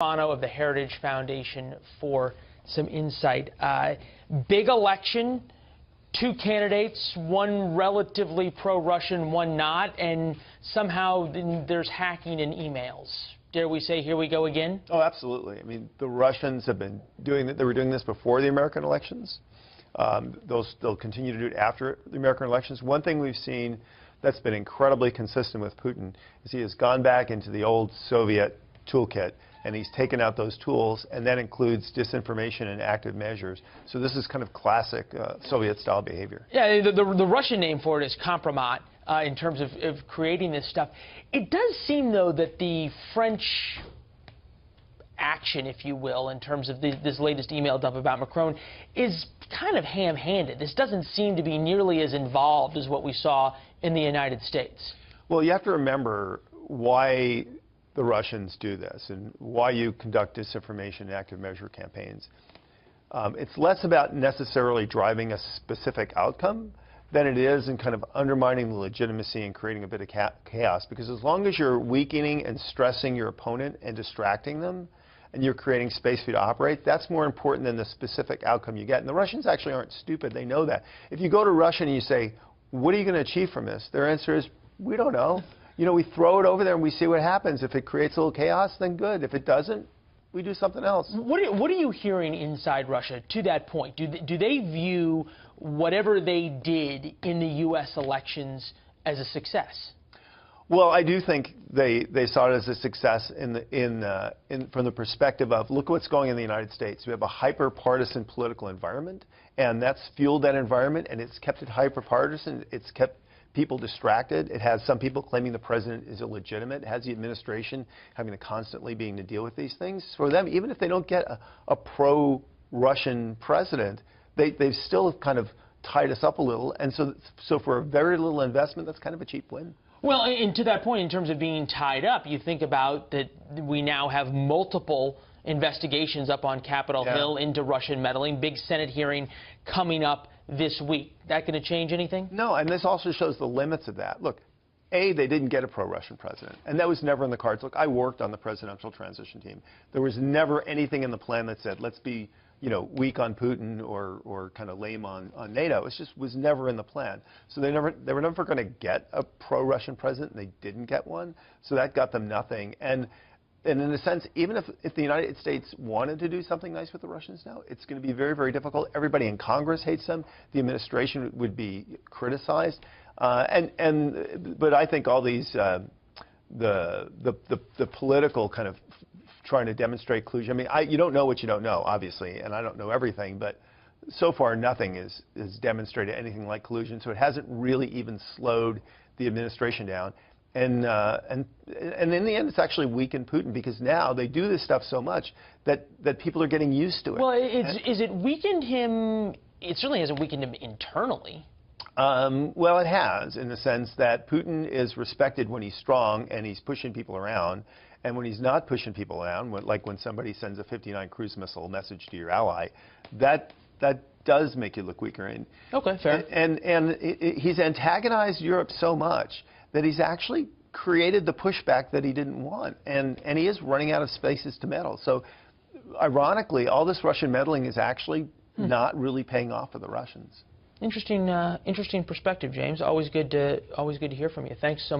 Carafano of the Heritage Foundation for some insight. Big election, two candidates, one relatively pro-Russian, one not, and somehow there's hacking in emails. Dare we say, here we go again? Oh, absolutely. I mean, the Russians have been doing it. They were doing this before the American elections. They'll continue to do it after the American elections. One thing we've seen that's been incredibly consistent with Putin is he has gone back into the old Soviet toolkit, and he's taken out those tools, and that includes disinformation and active measures. So this is kind of classic Soviet-style behavior. Yeah, the Russian name for it is compromat in terms of creating this stuff. It does seem, though, that the French action, if you will, in terms of this latest email dump about Macron is kind of ham-handed. This doesn't seem to be nearly as involved as what we saw in the United States. Well, you have to remember why the Russians do this and why you conduct disinformation and active measure campaigns. It's less about necessarily driving a specific outcome than it is in kind of undermining the legitimacy and creating a bit of chaos. Because as long as you're weakening and stressing your opponent and distracting them, and you're creating space for you to operate, that's more important than the specific outcome you get. And the Russians actually aren't stupid. They know that. If you go to Russia and you say, what are you going to achieve from this? Their answer is, we don't know. You know, we throw it over there and we see what happens. If it creates a little chaos, then good. If it doesn't, we do something else. What are you hearing inside Russia to that point? Do they view whatever they did in the U.S. elections as a success? Well, I do think they saw it as a success from the perspective of, look what's going on in the United States. We have a hyper-partisan political environment, and that's fueled that environment, and it's kept it hyper-partisan. It's kept people distracted. It has some people claiming the president is illegitimate. It has the administration having to constantly being to deal with these things. For them, even if they don't get a pro-Russian president, they've still kind of tied us up a little. And so for a very little investment, that's kind of a cheap win. Well, and to that point, in terms of being tied up, you think about that we now have multiple investigations up on Capitol Hill into Russian meddling, big Senate hearing coming up this week. That going to change anything? No, and this also shows the limits of that. Look, A, they didn't get a pro-Russian president, and that was never in the cards. Look, I worked on the presidential transition team. There was never anything in the plan that said, let's be, you know, weak on Putin or kind of lame on NATO. It just was never in the plan. So they were never going to get a pro-Russian president, and they didn't get one. So that got them nothing. And in a sense, even if the United States wanted to do something nice with the Russians now, it's going to be very, very difficult. Everybody in Congress hates them. The administration would be criticized. But I think all these the political kind of trying to demonstrate collusion. I mean, you don't know what you don't know, obviously, and I don't know everything, but so far nothing has demonstrated anything like collusion. So it hasn't really even slowed the administration down. And in the end, it's actually weakened Putin, because now they do this stuff so much that people are getting used to it. Well, is it weakened him? It certainly hasn't weakened him internally. Well, it has, in the sense that Putin is respected when he's strong and he's pushing people around. And when he's not pushing people around, like when somebody sends a 59 cruise missile message to your ally, that does make you look weaker. Okay, fair. And he's antagonized Europe so much that he's actually created the pushback that he didn't want. And he is running out of spaces to meddle. So ironically, all this Russian meddling is actually not really paying off for the Russians. Interesting perspective, James. Always good to hear from you. Thanks so much.